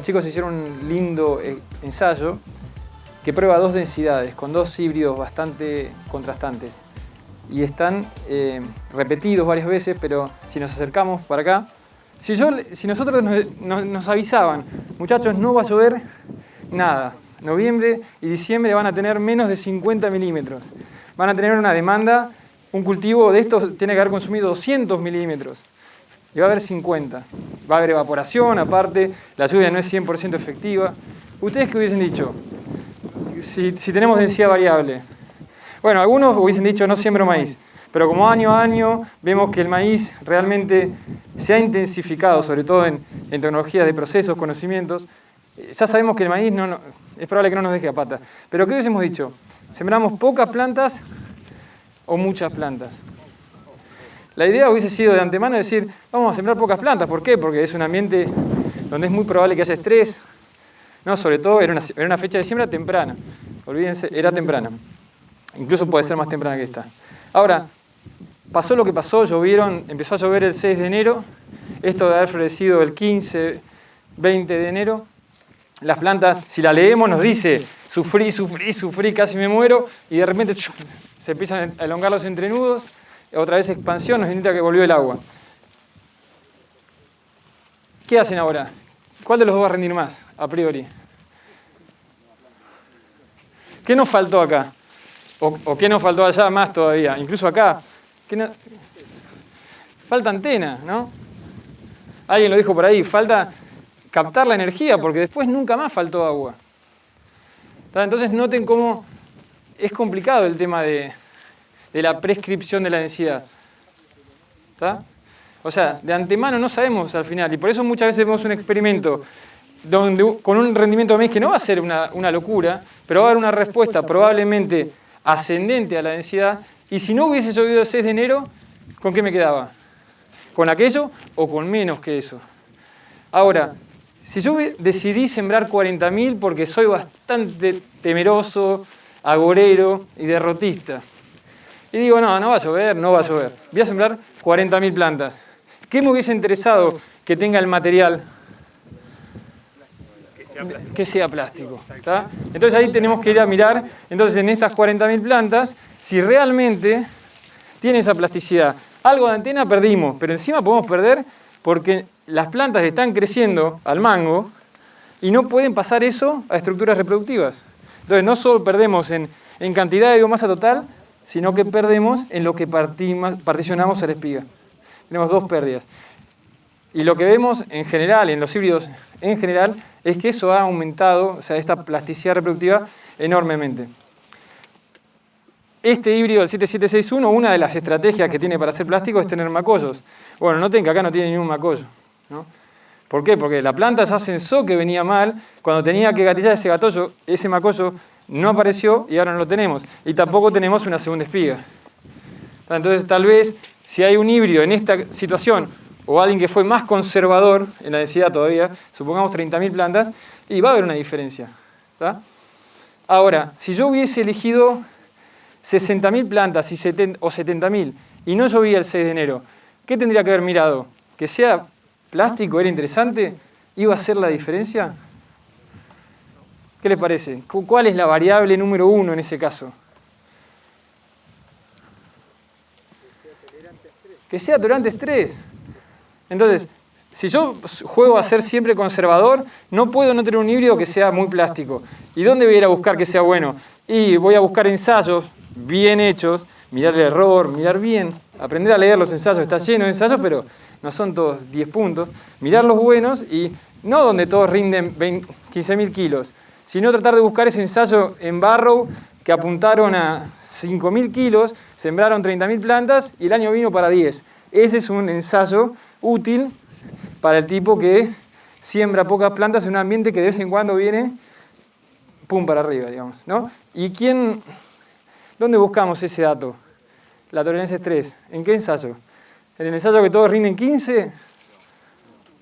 chicos hicieron un lindo ensayo que prueba dos densidades con dos híbridos bastante contrastantes. Y están repetidos varias veces, pero si nos acercamos para acá, si nosotros nos avisaban, muchachos, no va a llover nada, noviembre y diciembre van a tener menos de 50 milímetros, van a tener una demanda, un cultivo de estos tiene que haber consumido 200 milímetros, y va a haber 50. Va a haber evaporación, aparte, la lluvia no es 100% efectiva. ¿Ustedes qué hubiesen dicho? Si tenemos densidad variable. Bueno, algunos hubiesen dicho no siembro maíz, pero como año a año vemos que el maíz realmente se ha intensificado, sobre todo en tecnologías de procesos, conocimientos. Ya sabemos que el maíz es probable que no nos deje a pata. Pero ¿qué hubiésemos dicho? ¿Sembramos pocas plantas o muchas plantas? La idea hubiese sido de antemano decir, vamos a sembrar pocas plantas. ¿Por qué? Porque es un ambiente donde es muy probable que haya estrés. No, sobre todo era una fecha de siembra temprana. Olvídense, era temprana. Incluso puede ser más temprana que esta. Ahora, pasó lo que pasó, empezó a llover el 6 de enero. Esto de haber florecido el 15, 20 de enero. Las plantas, si la leemos, nos dice, sufrí, casi me muero. Y de repente se empiezan a elongar los entrenudos. Otra vez expansión, nos indica que volvió el agua. ¿Qué hacen ahora? ¿Cuál de los dos va a rendir más, a priori? ¿Qué nos faltó acá? ¿O qué nos faltó allá más todavía? Incluso acá. Falta antena, ¿no? Alguien lo dijo por ahí, falta captar la energía, porque después nunca más faltó agua. Entonces noten cómo es complicado el tema de la prescripción de la densidad. ¿Está? O sea, de antemano no sabemos al final, y por eso muchas veces vemos un experimento con un rendimiento de maíz que no va a ser una locura, pero va a haber una respuesta probablemente ascendente a la densidad, y si no hubiese llovido el 6 de enero, ¿con qué me quedaba? ¿Con aquello o con menos que eso? Ahora, si yo decidí sembrar 40.000 porque soy bastante temeroso, agorero y derrotista, y digo, no va a llover, voy a sembrar 40.000 plantas. ¿Qué me hubiese interesado que tenga el material? Que sea plástico. ¿Está? Entonces ahí tenemos que ir a mirar, entonces en estas 40.000 plantas, si realmente tiene esa plasticidad. Algo de antena perdimos, pero encima podemos perder porque las plantas están creciendo al mango y no pueden pasar eso a estructuras reproductivas. Entonces no solo perdemos en cantidad de biomasa total, sino que perdemos en lo que particionamos a la espiga. Tenemos dos pérdidas. Y lo que vemos en general, en los híbridos en general, es que eso ha aumentado, o sea, esta plasticidad reproductiva enormemente. Este híbrido, el 7761, una de las estrategias que tiene para hacer plástico es tener macollos. Bueno, noten que acá no tiene ningún macollo, ¿no? ¿Por qué? Porque la planta ya pensó que venía mal, cuando tenía que gatillar ese macollo no apareció y ahora no lo tenemos. Y tampoco tenemos una segunda espiga. Entonces, tal vez, si hay un híbrido en esta situación, o alguien que fue más conservador en la densidad todavía, supongamos 30.000 plantas, y va a haber una diferencia. ¿Está? Ahora, si yo hubiese elegido 60.000 plantas o 70.000 y no llovía el 6 de enero, ¿qué tendría que haber mirado? ¿Que sea plástico era interesante? ¿Iba a ser la diferencia? ¿Qué les parece? ¿Cuál es la variable número 1 en ese caso? Que sea tolerante a estrés. Entonces, si yo juego a ser siempre conservador, no puedo no tener un híbrido que sea muy plástico. ¿Y dónde voy a ir a buscar que sea bueno? Y voy a buscar ensayos bien hechos, mirar el error, mirar bien, aprender a leer los ensayos. Está lleno de ensayos, pero no son todos 10 puntos. Mirar los buenos y no donde todos rinden 15.000 kilos, sino tratar de buscar ese ensayo en Barrow que apuntaron a 5.000 kilos, sembraron 30.000 plantas y el año vino para 10. Ese es un ensayo útil para el tipo que siembra pocas plantas en un ambiente que de vez en cuando viene pum para arriba, digamos, ¿no? ¿Y dónde buscamos ese dato? La tolerancia a estrés. ¿En qué ensayo? ¿En el ensayo que todos rinden 15?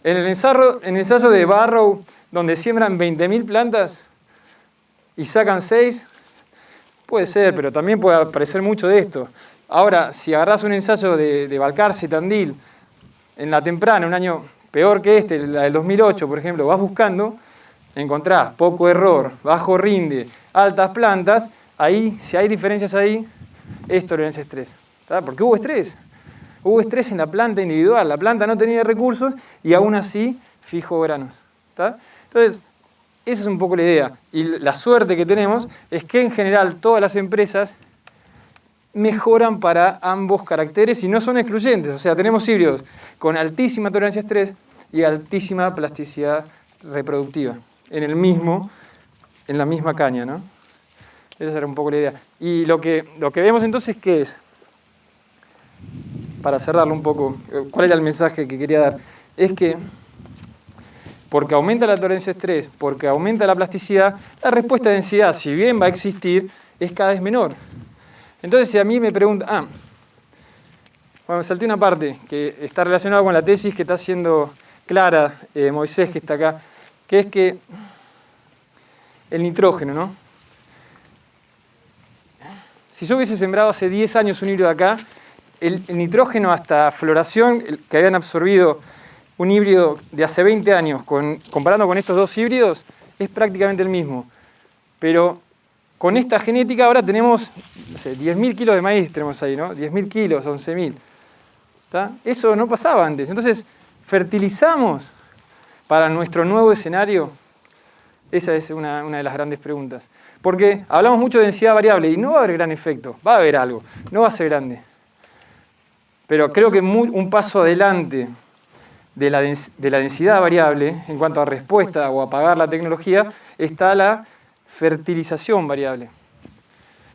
¿En el ensayo de Barrow donde siembran 20.000 plantas y sacan 6? Puede ser, pero también puede aparecer mucho de esto. Ahora, si agarrás un ensayo de Balcarce, Tandil, en la temprana, un año peor que la del 2008, por ejemplo, vas buscando, encontrás poco error, bajo rinde, altas plantas, ahí, si hay diferencias ahí, es tolerancia a estrés. ¿Tá? Porque hubo estrés. Hubo estrés en la planta individual. La planta no tenía recursos y aún así fijó granos. ¿Tá? Entonces, esa es un poco la idea. Y la suerte que tenemos es que en general todas las empresas mejoran para ambos caracteres y no son excluyentes. O sea, tenemos híbridos con altísima tolerancia a estrés y altísima plasticidad reproductiva en la misma caña, ¿no? Esa era un poco la idea. Y lo que vemos entonces, ¿qué es? Para cerrarlo un poco, ¿cuál era el mensaje que quería dar? Es que porque aumenta la tolerancia a estrés, porque aumenta la plasticidad, la respuesta de densidad, si bien va a existir, es cada vez menor. Entonces, si a mí me preguntan, bueno, me salté una parte que está relacionada con la tesis que está haciendo Clara, Moisés, que está acá, que es que el nitrógeno, ¿no? Si yo hubiese sembrado hace 10 años un híbrido acá, el nitrógeno hasta floración, que habían absorbido un híbrido de hace 20 años, comparando con estos dos híbridos, es prácticamente el mismo. Pero con esta genética ahora tenemos, no sé, 10.000 kilos de maíz tenemos ahí, ¿no? 10.000 kilos, 11.000. ¿Tá? Eso no pasaba antes. Entonces, ¿fertilizamos para nuestro nuevo escenario? Esa es una de las grandes preguntas. Porque hablamos mucho de densidad variable y no va a haber gran efecto. Va a haber algo, no va a ser grande. Pero creo que un paso adelante de la densidad variable en cuanto a respuesta o apagar la tecnología está la fertilización variable.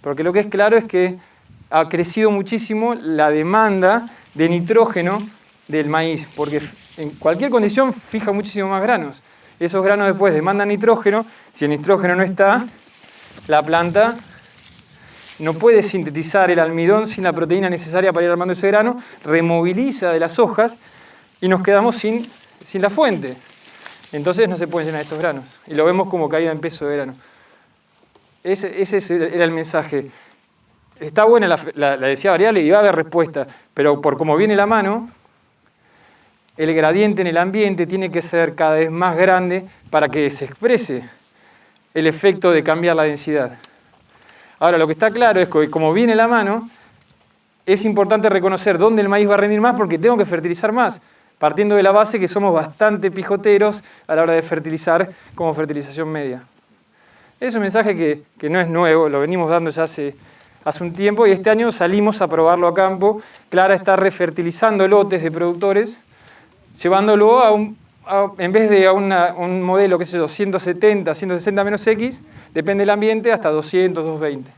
Porque lo que es claro es que ha crecido muchísimo la demanda de nitrógeno del maíz, porque en cualquier condición fija muchísimo más granos. Esos granos después demandan nitrógeno. Si el nitrógeno no está, la planta no puede sintetizar el almidón sin la proteína necesaria para ir armando ese grano, removiliza de las hojas y nos quedamos sin la fuente. Entonces no se pueden llenar estos granos. Y lo vemos como caída en peso de grano. Ese era el mensaje. Está buena la densidad variable y va a haber respuesta, pero por cómo viene la mano, el gradiente en el ambiente tiene que ser cada vez más grande para que se exprese el efecto de cambiar la densidad. Ahora, lo que está claro es que como viene la mano, es importante reconocer dónde el maíz va a rendir más porque tengo que fertilizar más, partiendo de la base que somos bastante pijoteros a la hora de fertilizar como fertilización media. Es un mensaje que no es nuevo, lo venimos dando ya hace un tiempo y este año salimos a probarlo a campo. Clara está refertilizando lotes de productores, llevándolo en vez de a un modelo, qué sé yo, 170, 160 menos X, depende del ambiente, hasta 200, 220.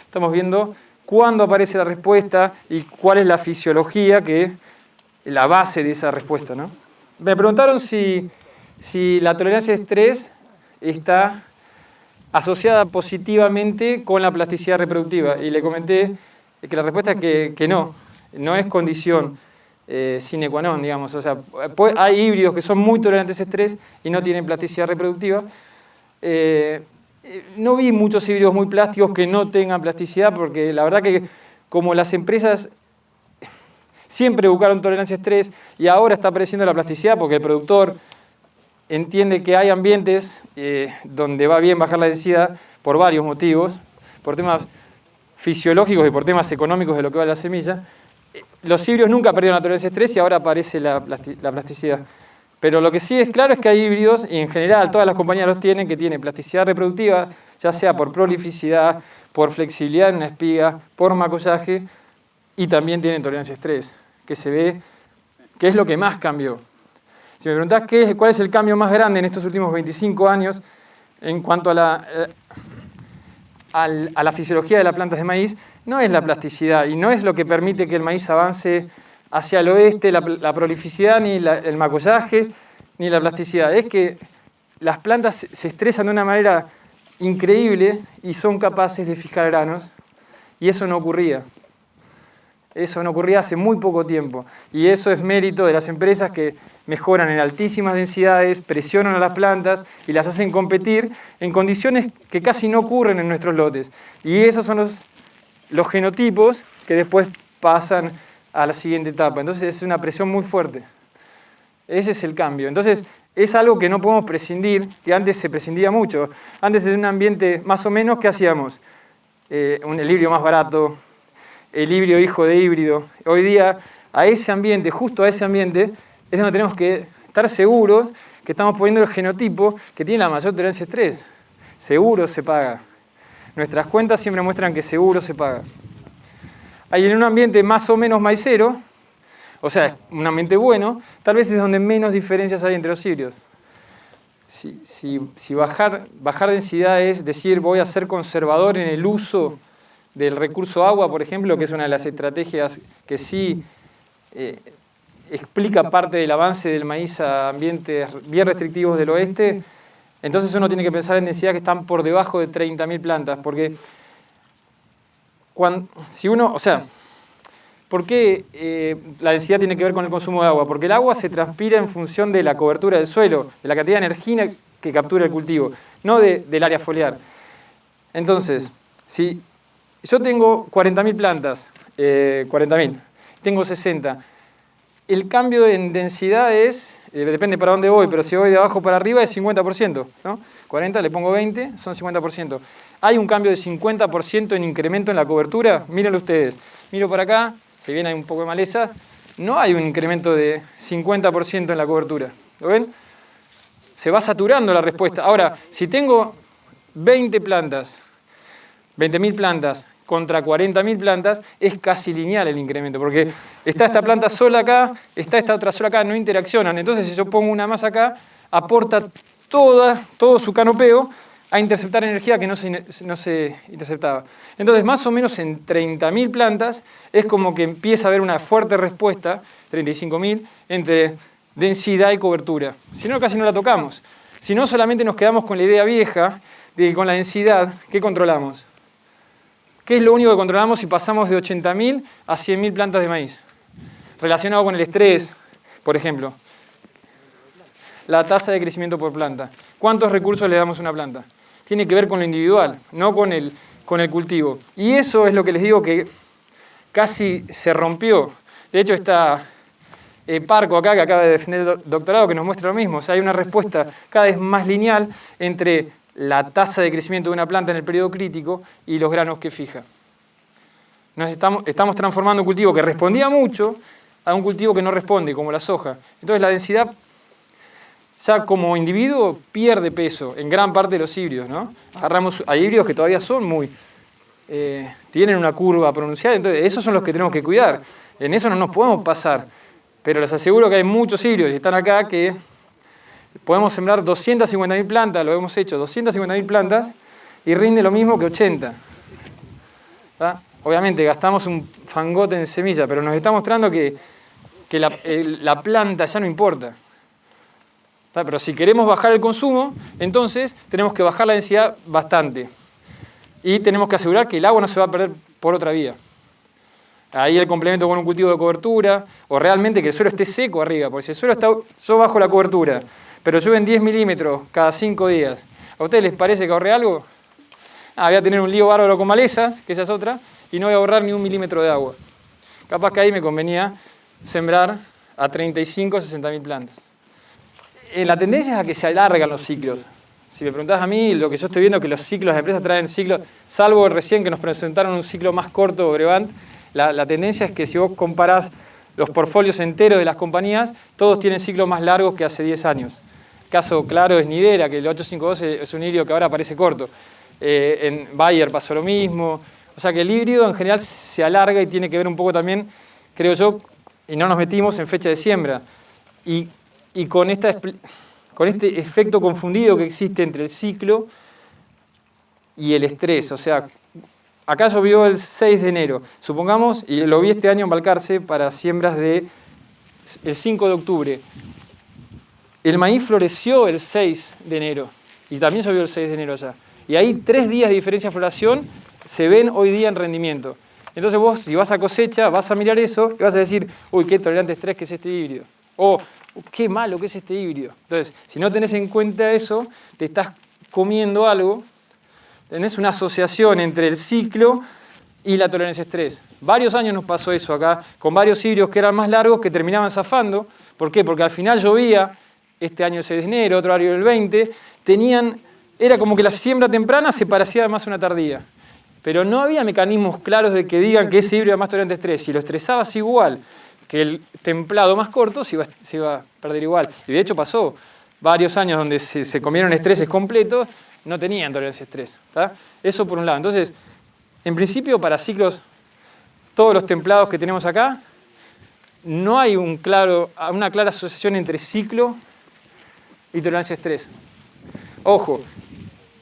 Estamos viendo cuándo aparece la respuesta y cuál es la fisiología que es la base de esa respuesta, ¿no? Me preguntaron si la tolerancia a estrés está asociada positivamente con la plasticidad reproductiva. Y le comenté que la respuesta es que no es condición sine qua non, digamos. O sea, hay híbridos que son muy tolerantes a estrés y no tienen plasticidad reproductiva. No vi muchos híbridos muy plásticos que no tengan plasticidad, porque la verdad que como las empresas siempre buscaron tolerancia a estrés y ahora está apareciendo la plasticidad porque el productor entiende que hay ambientes donde va bien bajar la densidad por varios motivos, por temas fisiológicos y por temas económicos de lo que vale la semilla. Los híbridos nunca perdieron la tolerancia a estrés y ahora aparece la plasticidad. Pero lo que sí es claro es que hay híbridos, y en general todas las compañías los tienen, que tienen plasticidad reproductiva, ya sea por prolificidad, por flexibilidad en una espiga, por macollaje, y también tienen tolerancia a estrés, que se ve que es lo que más cambió. Si me preguntás cuál es el cambio más grande en estos últimos 25 años en cuanto a la fisiología de las plantas de maíz, no es la plasticidad y no es lo que permite que el maíz avance hacia el oeste, la prolificidad, ni el macollaje, ni la plasticidad. Es que las plantas se estresan de una manera increíble y son capaces de fijar granos, y eso no ocurría. Eso no ocurría hace muy poco tiempo. Y eso es mérito de las empresas que mejoran en altísimas densidades, presionan a las plantas y las hacen competir en condiciones que casi no ocurren en nuestros lotes. Y esos son los genotipos que después pasan a la siguiente etapa. Entonces es una presión muy fuerte. Ese es el cambio. Entonces es algo que no podemos prescindir, que antes se prescindía mucho. Antes en un ambiente más o menos, ¿qué hacíamos? El híbrido más barato, el híbrido hijo de híbrido. Hoy día, a ese ambiente, justo a ese ambiente, es donde tenemos que estar seguros que estamos poniendo el genotipo que tiene la mayor tolerancia a estrés. Seguro se paga. Nuestras cuentas siempre muestran que seguro se paga. Ahí en un ambiente más o menos maicero, o sea, un ambiente bueno, tal vez es donde menos diferencias hay entre los híbridos. Si bajar densidad es decir, voy a ser conservador en el uso del recurso agua, por ejemplo, que es una de las estrategias que sí explica parte del avance del maíz a ambientes bien restrictivos del oeste, entonces uno tiene que pensar en densidad que están por debajo de 30.000 plantas, porque ¿por qué la densidad tiene que ver con el consumo de agua? Porque el agua se transpira en función de la cobertura del suelo, de la cantidad de energía que captura el cultivo, no del área foliar. Entonces, si yo tengo 40.000 plantas, 40.000, tengo 60, el cambio en densidad es, depende para dónde voy, pero si voy de abajo para arriba es 50%, ¿no? 40, le pongo 20, son 50%. ¿Hay un cambio de 50% en incremento en la cobertura? Mírenlo ustedes. Miro para acá, si bien hay un poco de malezas, no hay un incremento de 50% en la cobertura. ¿Lo ven? Se va saturando la respuesta. Ahora, si tengo 20 plantas, 20.000 plantas contra 40.000 plantas, es casi lineal el incremento, porque está esta planta sola acá, está esta otra sola acá, no interaccionan. Entonces, si yo pongo una más acá, aporta todo su canopeo a interceptar energía que no se interceptaba. Entonces, más o menos en 30.000 plantas es como que empieza a haber una fuerte respuesta, 35.000, entre densidad y cobertura. Si no, casi no la tocamos. Si no, solamente nos quedamos con la idea vieja de que con la densidad, ¿qué controlamos? ¿Qué es lo único que controlamos si pasamos de 80.000 a 100.000 plantas de maíz? Relacionado con el estrés, por ejemplo. La tasa de crecimiento por planta. ¿Cuántos recursos le damos a una planta? Tiene que ver con lo individual, no con el cultivo. Y eso es lo que les digo que casi se rompió. De hecho, está Parco acá, que acaba de defender el doctorado, que nos muestra lo mismo. O sea, hay una respuesta cada vez más lineal entre la tasa de crecimiento de una planta en el periodo crítico y los granos que fija. Estamos transformando un cultivo que respondía mucho a un cultivo que no responde, como la soja. Entonces la densidad, ya como individuo, pierde peso en gran parte de los híbridos, ¿no? Hay híbridos que todavía son tienen una curva pronunciada, entonces esos son los que tenemos que cuidar. En eso no nos podemos pasar. Pero les aseguro que hay muchos híbridos y están acá que podemos sembrar 250.000 plantas, lo hemos hecho, 250.000 plantas, y rinde lo mismo que 80. ¿Tá? Obviamente gastamos un fangote en semilla, pero nos está mostrando que la planta ya no importa. ¿Tá? Pero si queremos bajar el consumo, entonces tenemos que bajar la densidad bastante. Y tenemos que asegurar que el agua no se va a perder por otra vía. Ahí el complemento con un cultivo de cobertura, o realmente que el suelo esté seco arriba, porque si el suelo está, yo bajo la cobertura, pero llueven 10 milímetros cada 5 días. ¿A ustedes les parece que ahorré algo? Voy a tener un lío bárbaro con malezas, que esa es otra, y no voy a ahorrar ni 1 milímetro de agua. Capaz que ahí me convenía sembrar a 35 o 60.000 plantas. La tendencia es a que se alargan los ciclos. Si me preguntás a mí, lo que yo estoy viendo es que los ciclos, las empresas traen ciclos, salvo recién que nos presentaron un ciclo más corto, Brevant, la tendencia es que si vos comparás los portfolios enteros de las compañías, todos tienen ciclos más largos que hace 10 años. Caso claro es Nidera, que el 852 es un híbrido que ahora parece corto. En Bayer pasó lo mismo. O sea que el híbrido en general se alarga y tiene que ver un poco también, creo yo, y no nos metimos en fecha de siembra. Y con este efecto confundido que existe entre el ciclo y el estrés. O sea, acá llovió el 6 de enero, supongamos, y lo vi este año en Balcarce para siembras el 5 de octubre. El maíz floreció el 6 de enero y también llovió el 6 de enero allá. Y ahí 3 días de diferencia de floración se ven hoy día en rendimiento. Entonces vos, si vas a cosecha, vas a mirar eso y vas a decir, uy, qué tolerante a estrés que es este híbrido. O qué malo que es este híbrido. Entonces, si no tenés en cuenta eso, te estás comiendo algo. Tenés una asociación entre el ciclo y la tolerancia a estrés. Varios años nos pasó eso acá, con varios híbridos que eran más largos que terminaban zafando. ¿Por qué? Porque al final llovía este año el 6 de enero, otro año el 20, era como que la siembra temprana se parecía más a una tardía. Pero no había mecanismos claros de que digan que ese híbrido era más tolerante a estrés. Si lo estresabas igual que el templado más corto, se iba a perder igual. Y de hecho pasó varios años donde se comieron estreses completos, no tenían tolerancia a estrés. ¿Tá? Eso por un lado. Entonces, en principio, para ciclos, todos los templados que tenemos acá, no hay una clara asociación entre ciclo y tolerancia a estrés. Ojo,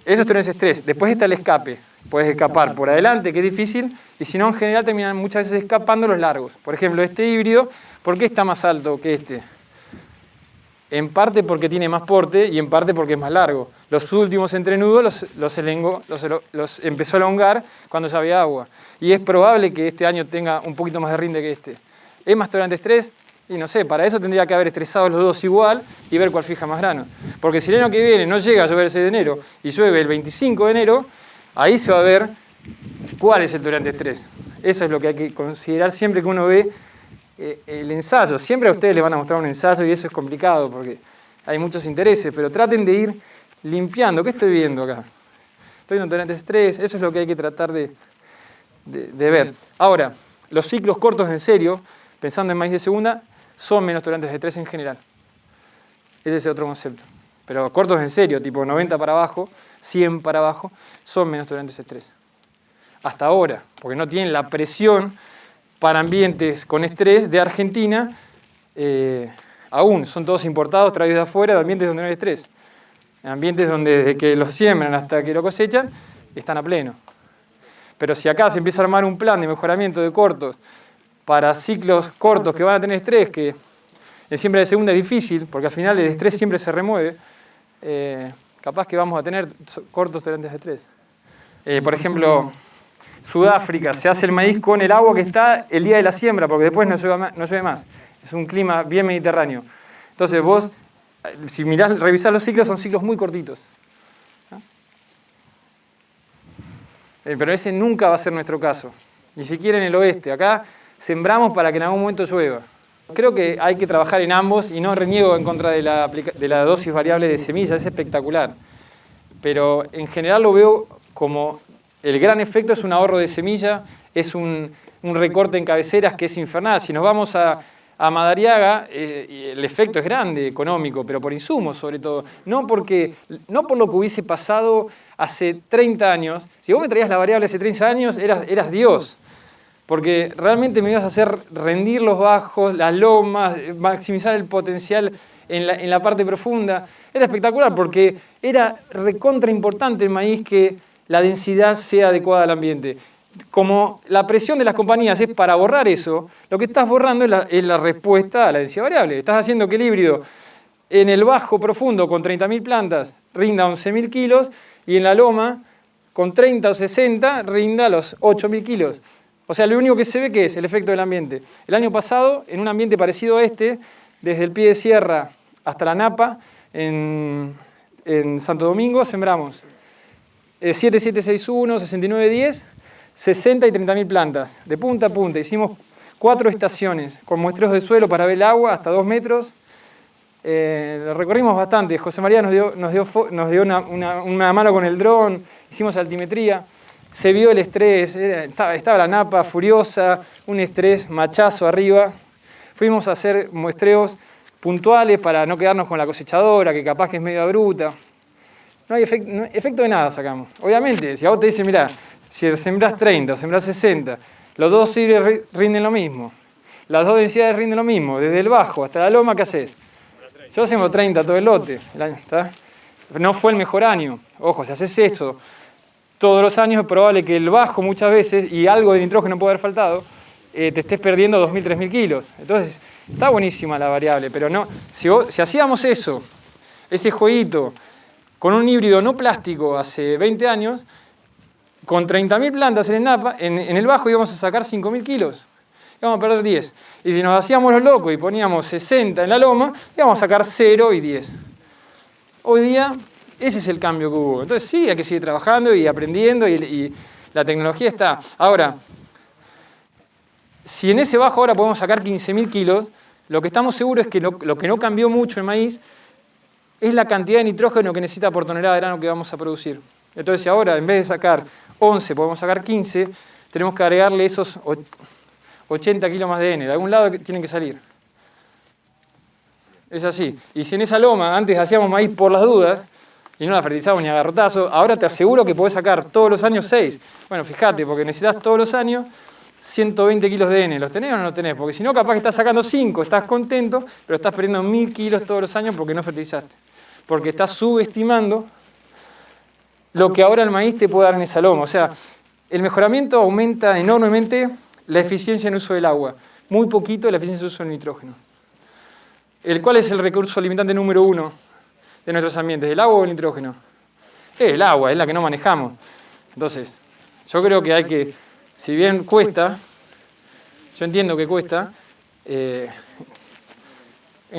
eso es tolerancia a estrés. Después está el escape. Puedes escapar por adelante, que es difícil, y si no, en general terminan muchas veces escapando los largos. Por ejemplo, este híbrido, ¿por qué está más alto que este? En parte porque tiene más porte y en parte porque es más largo. Los últimos entrenudos los empezó a elongar cuando ya había agua. Y es probable que este año tenga un poquito más de rinde que este. ¿Es más tolerante a estrés? Y no sé, para eso tendría que haber estresado los dos igual y ver cuál fija más grano. Porque si el año que viene no llega a llover el 6 de enero y llueve el 25 de enero, ahí se va a ver cuál es el tolerante a estrés. Eso es lo que hay que considerar siempre que uno ve el ensayo. Siempre a ustedes les van a mostrar un ensayo y eso es complicado porque hay muchos intereses, pero traten de ir limpiando. ¿Qué estoy viendo acá? Estoy viendo tolerante a estrés, eso es lo que hay que tratar de ver. Ahora, los ciclos cortos en serio, pensando en maíz de segunda, son menos tolerantes a estrés en general. Ese es otro concepto. Pero cortos en serio, tipo 90 para abajo, 100 para abajo, son menos tolerantes a estrés. Hasta ahora, porque no tienen la presión para ambientes con estrés de Argentina, aún son todos importados, traídos de afuera, de ambientes donde no hay estrés. En ambientes donde desde que los siembran hasta que lo cosechan, están a pleno. Pero si acá se empieza a armar un plan de mejoramiento de cortos para ciclos cortos que van a tener estrés, que en siembra de segunda es difícil, porque al final el estrés siempre se remueve, capaz que vamos a tener cortos tolerantes de estrés. Por ejemplo, Sudáfrica, se hace el maíz con el agua que está el día de la siembra, porque después no llueve más. Es un clima bien mediterráneo. Entonces vos, si revisás los ciclos, son ciclos muy cortitos. ¿No? Pero ese nunca va a ser nuestro caso. Ni siquiera en el oeste. Acá sembramos para que en algún momento llueva. Creo que hay que trabajar en ambos y no reniego en contra de la dosis variable de semillas, es espectacular. Pero en general lo veo como el gran efecto es un ahorro de semilla, es un recorte en cabeceras que es infernal. Si nos vamos a Madariaga, el efecto es grande, económico, pero por insumos sobre todo. No por lo que hubiese pasado hace 30 años. Si vos me traías la variable hace 30 años, eras Dios. Porque realmente me ibas a hacer rendir los bajos, las lomas, maximizar el potencial en la parte profunda. Era espectacular porque era recontra importante el maíz que la densidad sea adecuada al ambiente. Como la presión de las compañías es para borrar eso, lo que estás borrando es la respuesta a la densidad variable. Estás haciendo que el híbrido en el bajo profundo con 30.000 plantas rinda 11.000 kilos y en la loma con 30 o 60 rinda los 8.000 kilos. O sea, lo único que se ve que es el efecto del ambiente. El año pasado, en un ambiente parecido a este, desde el pie de sierra hasta la Napa, en Santo Domingo, sembramos 7761, 6910, 60 y 30.000 plantas, de punta a punta. Hicimos 4 estaciones, con muestreos de suelo para ver el agua, hasta 2 metros. Lo recorrimos bastante. José María nos dio una mano con el dron, hicimos altimetría. Se vio el estrés, estaba la Napa furiosa, un estrés machazo arriba. Fuimos a hacer muestreos puntuales para no quedarnos con la cosechadora, que capaz que es medio bruta. No hay efecto de nada sacamos. Obviamente, si a vos te dicen, mirá, si sembrás 30 o sembrás 60, los dos híbridos rinden lo mismo. Las dos densidades rinden lo mismo, desde el bajo hasta la loma, ¿qué haces? Yo siembro 30 todo el lote. No fue el mejor año. Ojo, si haces eso todos los años, es probable que el bajo muchas veces, y algo de nitrógeno puede haber faltado, te estés perdiendo 2.000, 3.000 kilos. Entonces, está buenísima la variable, pero no. Si hacíamos eso, ese jueguito, con un híbrido no plástico hace 20 años, con 30.000 plantas en el bajo íbamos a sacar 5.000 kilos. Íbamos a perder 10. Y si nos hacíamos los locos y poníamos 60 en la loma, íbamos a sacar 0 y 10. Hoy día, ese es el cambio que hubo. Entonces sí, hay que seguir trabajando y aprendiendo y la tecnología está. Ahora, si en ese bajo ahora podemos sacar 15.000 kilos, lo que estamos seguros es que lo que no cambió mucho en maíz es la cantidad de nitrógeno que necesita por tonelada de grano que vamos a producir. Entonces, si ahora en vez de sacar 11 podemos sacar 15, tenemos que agregarle esos 80 kilos más de N. De algún lado tienen que salir. Es así. Y si en esa loma antes hacíamos maíz por las dudas y no la fertilizábamos ni a garrotazo, ahora te aseguro que podés sacar todos los años 6. Bueno, fíjate, porque necesitas todos los años 120 kilos de N. ¿Los tenés o no los tenés? Porque si no, capaz que estás sacando 5, estás contento, pero estás perdiendo 1000 kilos todos los años porque no fertilizaste. Porque estás subestimando lo que ahora el maíz te puede dar en esa loma. O sea, el mejoramiento aumenta enormemente la eficiencia en uso del agua. Muy poquito la eficiencia en uso del nitrógeno. ¿Cuál es el recurso limitante número 1 de nuestros ambientes? ¿El agua o el nitrógeno? El agua, es la que no manejamos. Entonces, yo creo que hay que, si bien cuesta, yo entiendo que cuesta, en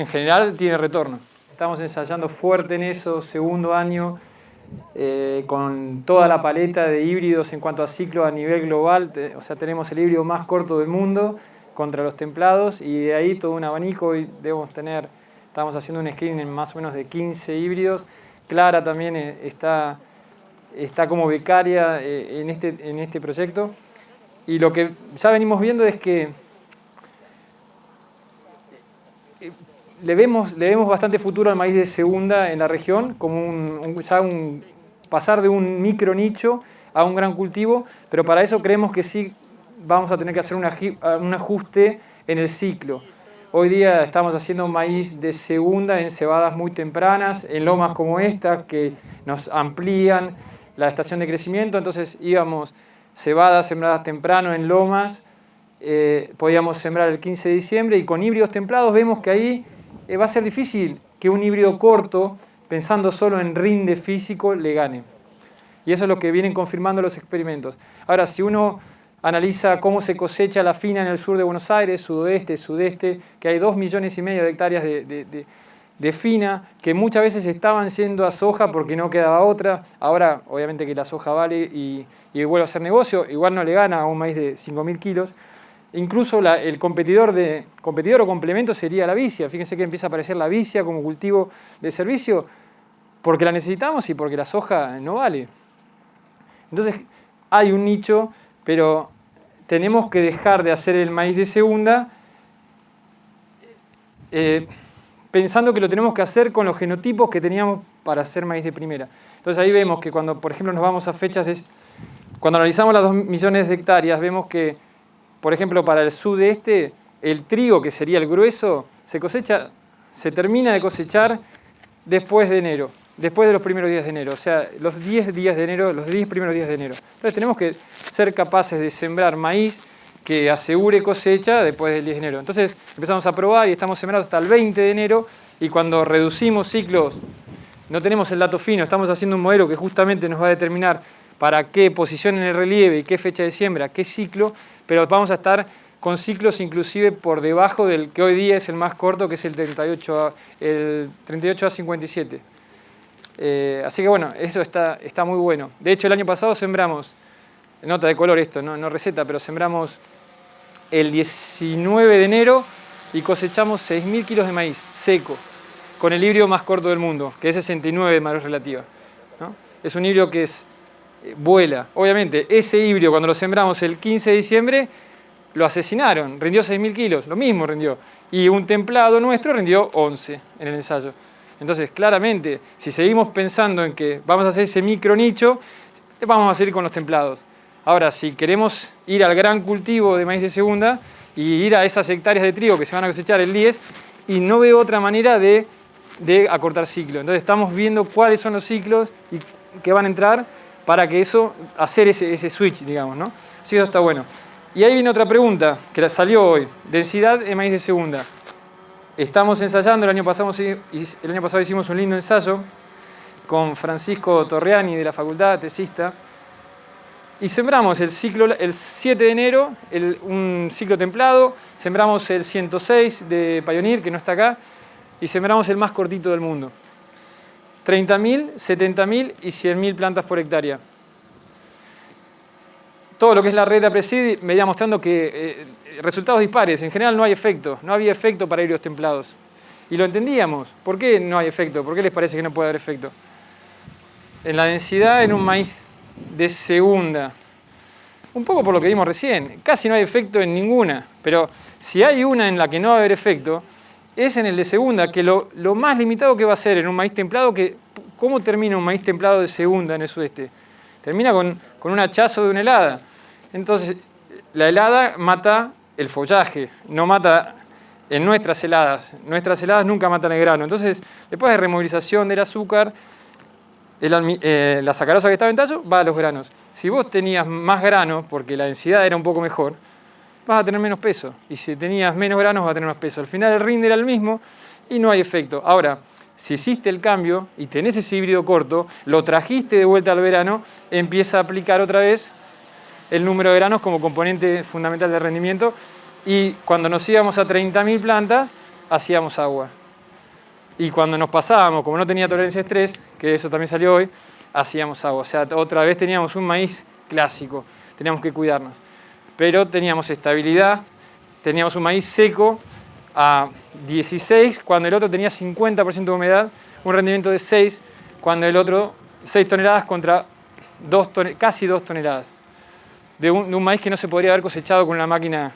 general tiene retorno. Estamos ensayando fuerte en eso, segundo año, con toda la paleta de híbridos en cuanto a ciclo a nivel global. O sea, tenemos el híbrido más corto del mundo contra los templados y de ahí todo un abanico. Y estamos haciendo un screening en más o menos de 15 híbridos. Clara también está como becaria en este proyecto. Y lo que ya venimos viendo es que le vemos bastante futuro al maíz de segunda en la región, como pasar de un micro nicho a un gran cultivo, pero para eso creemos que sí vamos a tener que hacer un ajuste en el ciclo. Hoy día estamos haciendo maíz de segunda en cebadas muy tempranas, en lomas como esta, que nos amplían la estación de crecimiento, entonces íbamos cebadas sembradas temprano en lomas, podíamos sembrar el 15 de diciembre y con híbridos templados vemos que ahí va a ser difícil que un híbrido corto, pensando solo en rinde físico, le gane. Y eso es lo que vienen confirmando los experimentos. Ahora, si uno analiza cómo se cosecha la fina en el sur de Buenos Aires, sudoeste, sudeste, que hay 2,5 millones de hectáreas de fina, que muchas veces estaban siendo a soja porque no quedaba otra. Ahora, obviamente que la soja vale y vuelve a ser negocio, igual no le gana a un maíz de 5.000 kilos. Incluso el competidor o complemento sería la vicia. Fíjense que empieza a aparecer la vicia como cultivo de servicio porque la necesitamos y porque la soja no vale. Entonces hay un nicho, pero tenemos que dejar de hacer el maíz de segunda pensando que lo tenemos que hacer con los genotipos que teníamos para hacer maíz de primera. Entonces ahí vemos que cuando, por ejemplo, nos vamos a fechas, cuando analizamos las 2 millones de hectáreas, vemos que, por ejemplo, para el sudeste, el trigo, que sería el grueso, se termina de cosechar después de enero. Después de los primeros días de enero, o sea, los 10 días de enero, los 10 primeros días de enero. Entonces tenemos que ser capaces de sembrar maíz que asegure cosecha después del 10 de enero. Entonces empezamos a probar y estamos sembrando hasta el 20 de enero y cuando reducimos ciclos, no tenemos el dato fino, estamos haciendo un modelo que justamente nos va a determinar para qué posición en el relieve y qué fecha de siembra, qué ciclo, pero vamos a estar con ciclos inclusive por debajo del que hoy día es el más corto, que es el 38 a 57. Así que bueno, eso está muy bueno. De hecho, el año pasado sembramos, nota de color esto, no receta, pero sembramos el 19 de enero y cosechamos 6.000 kilos de maíz seco, con el híbrido más corto del mundo, que es 69 de madurez relativa, ¿no? Es un híbrido que vuela. Obviamente, ese híbrido cuando lo sembramos el 15 de diciembre, lo asesinaron, rindió 6.000 kilos, lo mismo rindió. Y un templado nuestro rindió 11 en el ensayo. Entonces, claramente, si seguimos pensando en que vamos a hacer ese micro nicho, vamos a seguir con los templados. Ahora, si queremos ir al gran cultivo de maíz de segunda y ir a esas hectáreas de trigo que se van a cosechar el 10, y no veo otra manera de acortar ciclo. Entonces, estamos viendo cuáles son los ciclos que van a entrar para que hacer ese switch, digamos, ¿no? Así que eso está bueno. Y ahí viene otra pregunta que salió hoy. Densidad de maíz de segunda. Estamos ensayando, el año pasado hicimos un lindo ensayo con Francisco Torreani de la facultad, tesista, y sembramos el 7 de enero, un ciclo templado, sembramos el 106 de Pioneer, que no está acá, y sembramos el más cortito del mundo. 30.000, 70.000 y 100.000 plantas por hectárea. Todo lo que es la red APRESID me iba mostrando que resultados dispares. En general no hay efecto, no había efecto para híbridos templados. Y lo entendíamos. ¿Por qué no hay efecto? ¿Por qué les parece que no puede haber efecto? En la densidad en un maíz de segunda. Un poco por lo que vimos recién. Casi no hay efecto en ninguna. Pero si hay una en la que no va a haber efecto, es en el de segunda, que lo más limitado que va a ser en un maíz templado, ¿cómo termina un maíz templado de segunda en el sudeste? Termina con un hachazo de una helada. Entonces, la helada mata el follaje, no mata en nuestras heladas. Nuestras heladas nunca matan el grano. Entonces, después de removilización del azúcar, la sacarosa que estaba en tallo va a los granos. Si vos tenías más granos, porque la densidad era un poco mejor, vas a tener menos peso. Y si tenías menos granos, vas a tener más peso. Al final el rinde era el mismo y no hay efecto. Ahora, si hiciste el cambio y tenés ese híbrido corto, lo trajiste de vuelta al verano, empieza a aplicar otra vez el número de granos como componente fundamental del rendimiento. Y cuando nos íbamos a 30.000 plantas, hacíamos agua. Y cuando nos pasábamos, como no tenía tolerancia a estrés, que eso también salió hoy, hacíamos agua. O sea, otra vez teníamos un maíz clásico. Teníamos que cuidarnos. Pero teníamos estabilidad, teníamos un maíz seco a 16, cuando el otro tenía 50% de humedad, un rendimiento de 6, cuando el otro 6 toneladas contra casi 2 toneladas. De un maíz que no se podría haber cosechado con una máquina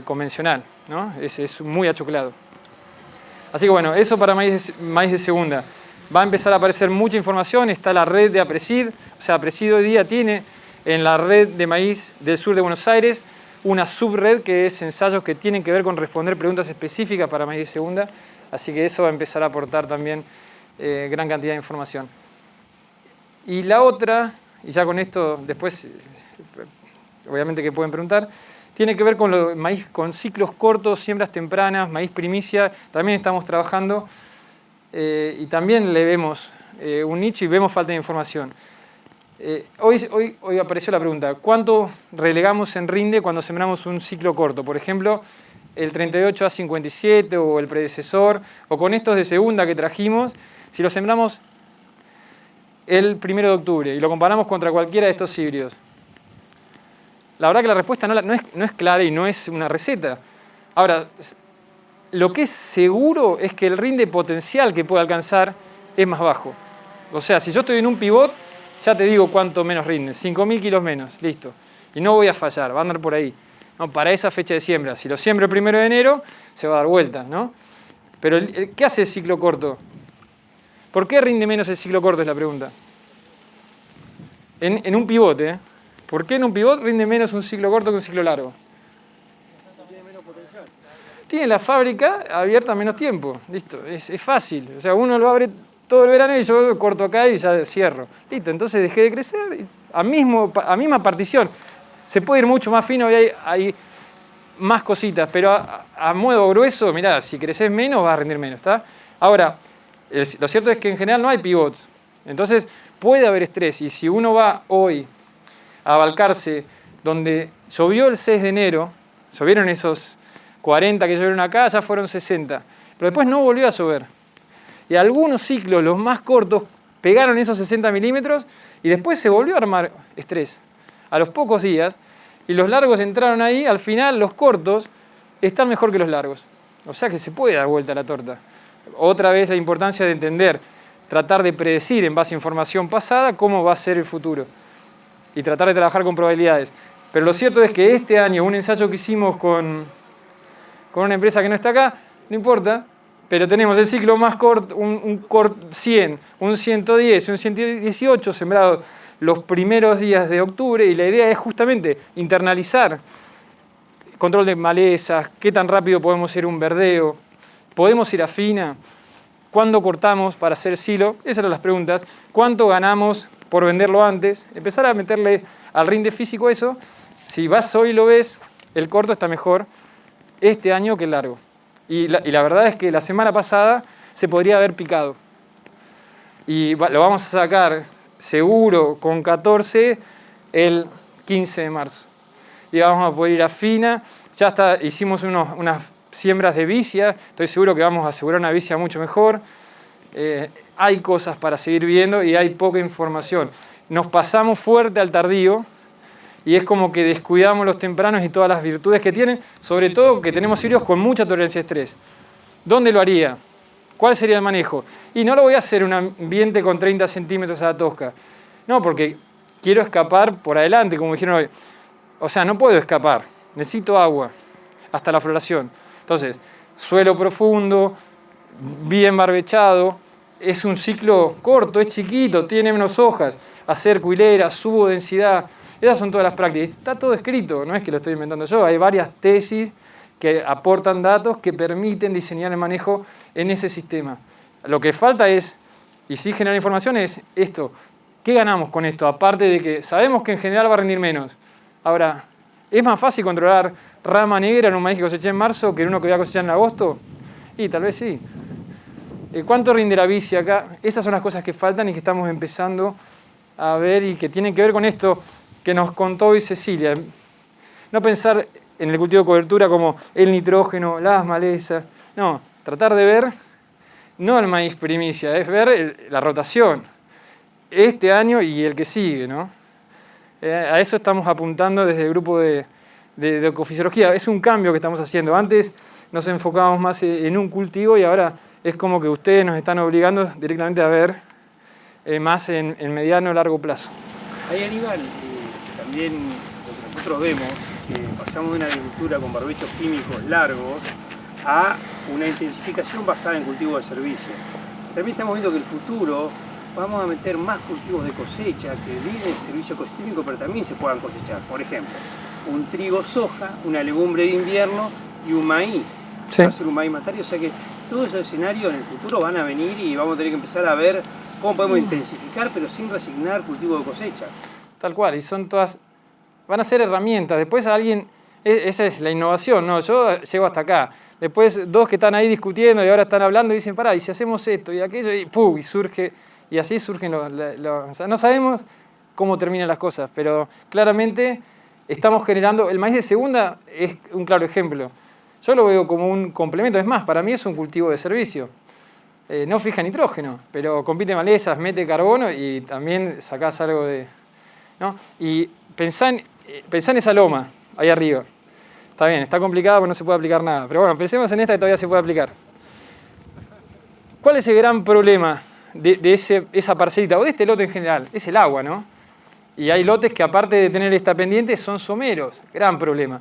convencional, ¿no? Es muy achoclado. Así que bueno, eso para maíz de segunda. Va a empezar a aparecer mucha información, está la red de APRESID, o sea, APRESID hoy día tiene en la red de maíz del sur de Buenos Aires una subred que es ensayos que tienen que ver con responder preguntas específicas para maíz de segunda, así que eso va a empezar a aportar también gran cantidad de información. Y la otra, y ya con esto después, obviamente que pueden preguntar, tiene que ver con maíz con ciclos cortos, siembras tempranas, maíz primicia, también estamos trabajando y también le vemos un nicho y vemos falta de información. Hoy apareció la pregunta, ¿cuánto relegamos en rinde cuando sembramos un ciclo corto? Por ejemplo, el 38A57 o el predecesor, o con estos de segunda que trajimos, si lo sembramos el 1 de octubre y lo comparamos contra cualquiera de estos híbridos. La verdad que la respuesta no es clara y no es una receta. Ahora, lo que es seguro es que el rinde potencial que puede alcanzar es más bajo. O sea, si yo estoy en un pivot, ya te digo cuánto menos rinde, 5.000 kilos menos, listo. Y no voy a fallar, va a andar por ahí. No, para esa fecha de siembra, si lo siembro el 1 de enero, se va a dar vuelta, ¿no? Pero, ¿qué hace el ciclo corto? ¿Por qué rinde menos el ciclo corto? Es la pregunta. En un pivote, ¿por qué en un pivot rinde menos un ciclo corto que un ciclo largo? Tiene la fábrica abierta menos tiempo, listo, es fácil. O sea, uno lo abre todo el verano y yo corto acá y ya cierro. Listo, entonces dejé de crecer a misma partición. Se puede ir mucho más fino y hay más cositas, pero a modo grueso, mirá, si creces menos vas a rendir menos, ¿está? Ahora, lo cierto es que en general no hay pivots. Entonces puede haber estrés y si uno va hoy a Balcarce, donde llovió el 6 de enero, llovieron esos 40 que llovieron acá, ya fueron 60, pero después no volvió a llover. Y algunos ciclos, los más cortos, pegaron esos 60 milímetros y después se volvió a armar estrés a los pocos días y los largos entraron ahí, al final los cortos están mejor que los largos. O sea que se puede dar vuelta a la torta. Otra vez la importancia de entender, tratar de predecir en base a información pasada cómo va a ser el futuro y tratar de trabajar con probabilidades. Pero lo cierto es que este año, un ensayo que hicimos con una empresa que no está acá, no importa, pero tenemos el ciclo más corto, un 100, un 110, un 118 sembrados los primeros días de octubre y la idea es justamente internalizar control de malezas, qué tan rápido podemos ir a un verdeo, podemos ir a fina, cuándo cortamos para hacer silo, esas eran las preguntas, cuánto ganamos por venderlo antes, empezar a meterle al rinde físico eso, si vas hoy y lo ves, el corto está mejor este año que el largo. Y la verdad es que la semana pasada se podría haber picado. Y lo vamos a sacar seguro con 14 el 15 de marzo. Y vamos a poder ir a fina. Ya está, hicimos unas siembras de vicia. Estoy seguro que vamos a asegurar una vicia mucho mejor. Hay cosas para seguir viendo y hay poca información. Nos pasamos fuerte al tardío. Y es como que descuidamos los tempranos y todas las virtudes que tienen, sobre todo que tenemos híbridos con mucha tolerancia a estrés. ¿Dónde lo haría? ¿Cuál sería el manejo? Y no lo voy a hacer en un ambiente con 30 centímetros a la tosca. No, porque quiero escapar por adelante, como dijeron hoy. O sea, no puedo escapar. Necesito agua hasta la floración. Entonces, suelo profundo, bien barbechado. Es un ciclo corto, es chiquito, tiene menos hojas. Acerco hilera, subo densidad. Esas son todas las prácticas. Está todo escrito, no es que lo estoy inventando yo. Hay varias tesis que aportan datos que permiten diseñar el manejo en ese sistema. Lo que falta es, y sí generar información, es esto. ¿Qué ganamos con esto? Aparte de que sabemos que en general va a rendir menos. Ahora, ¿es más fácil controlar rama negra en un maíz que coseché en marzo que en uno que voy a cosechar en agosto? Y tal vez sí. ¿Cuánto rinde la bici acá? Esas son las cosas que faltan y que estamos empezando a ver y que tienen que ver con esto que nos contó hoy Cecilia. No pensar en el cultivo de cobertura como el nitrógeno, las malezas. No, tratar de ver, no el maíz primicia, es ver la rotación. Este año y el que sigue, ¿no? A eso estamos apuntando desde el grupo de ecofisiología. Es un cambio que estamos haciendo. Antes nos enfocábamos más en un cultivo y ahora es como que ustedes nos están obligando directamente a ver más en mediano o largo plazo. Ahí, Aníbal, también lo que nosotros vemos, que pasamos de una agricultura con barbechos químicos largos a una intensificación basada en cultivo de servicio. También estamos viendo que el futuro vamos a meter más cultivos de cosecha que vienen servicio ecosistémico, pero también se puedan cosechar. Por ejemplo, un trigo soja, una legumbre de invierno y un maíz. Sí. Va a ser un maíz más tarde, o sea que todos esos escenarios en el futuro van a venir y vamos a tener que empezar a ver cómo podemos intensificar, pero sin resignar cultivo de cosecha. Tal cual, y son todas, van a ser herramientas. Después alguien, esa es la innovación, ¿no? Yo llego hasta acá. Después dos que están ahí discutiendo y ahora están hablando y dicen, pará, y si hacemos esto y aquello, y ¡pum! Y surge, y así surgen o sea, no sabemos cómo terminan las cosas, pero claramente estamos generando, el maíz de segunda es un claro ejemplo. Yo lo veo como un complemento, es más, para mí es un cultivo de servicio. No fija nitrógeno, pero compite malezas, mete carbono y también sacás algo de... ¿no? Y pensá en esa loma, ahí arriba. Está bien, está complicada porque no se puede aplicar nada, pero bueno, pensemos en esta que todavía se puede aplicar. ¿Cuál es el gran problema de esa parcelita o de este lote en general? Es el agua, ¿no? Y hay lotes que aparte de tener esta pendiente son someros, gran problema.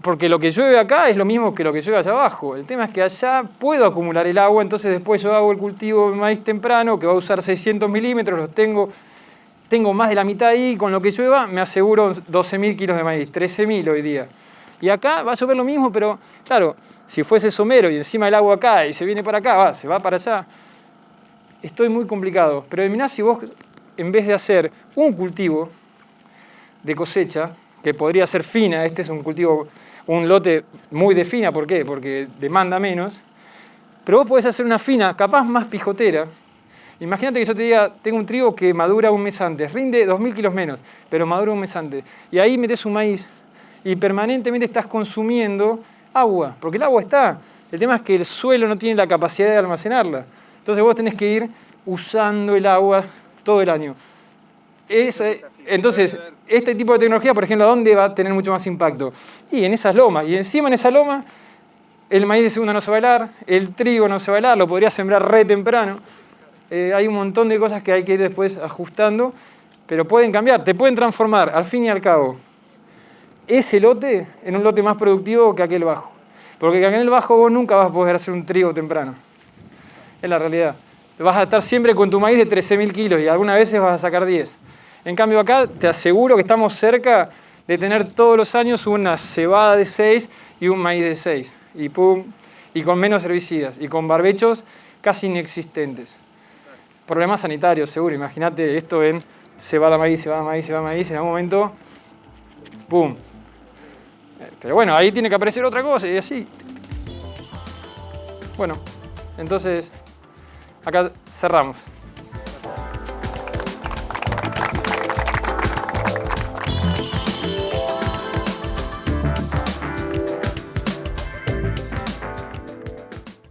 Porque lo que llueve acá es lo mismo que lo que llueve allá abajo. El tema es que allá puedo acumular el agua, entonces después yo hago el cultivo de maíz temprano, que va a usar 600 milímetros, los tengo más de la mitad ahí, con lo que llueva me aseguro 12.000 kilos de maíz, 13.000 hoy día. Y acá va a llover lo mismo, pero claro, si fuese somero y encima el agua acá y se viene para acá, se va para allá, estoy muy complicado. Pero mirá si vos, en vez de hacer un cultivo de cosecha, que podría ser fina, este es un cultivo, un lote muy de fina, ¿por qué? Porque demanda menos, pero vos podés hacer una fina, capaz más pijotera. Imagínate que yo te diga, tengo un trigo que madura un mes antes, rinde 2.000 kilos menos, pero madura un mes antes. Y ahí metés un maíz y permanentemente estás consumiendo agua, porque el agua está. El tema es que el suelo no tiene la capacidad de almacenarla. Entonces vos tenés que ir usando el agua todo el año. Entonces, este tipo de tecnología, por ejemplo, ¿a dónde va a tener mucho más impacto? Y en esas lomas. Y encima en esa loma, el maíz de segunda no se va a helar, el trigo no se va a helar, lo podría sembrar re temprano. Hay un montón de cosas que hay que ir después ajustando, pero pueden cambiar, te pueden transformar, al fin y al cabo, ese lote en un lote más productivo que aquel bajo. Porque que aquel bajo vos nunca vas a poder hacer un trigo temprano. Es la realidad. Vas a estar siempre con tu maíz de 13.000 kilos y algunas veces vas a sacar 10. En cambio acá te aseguro que estamos cerca de tener todos los años una cebada de 6 y un maíz de 6. Y pum, y con menos herbicidas y con barbechos casi inexistentes. Problemas sanitarios, seguro. Imagínate esto en cebada maíz, en algún momento, pum. Pero bueno, ahí tiene que aparecer otra cosa y así. Bueno, entonces acá cerramos.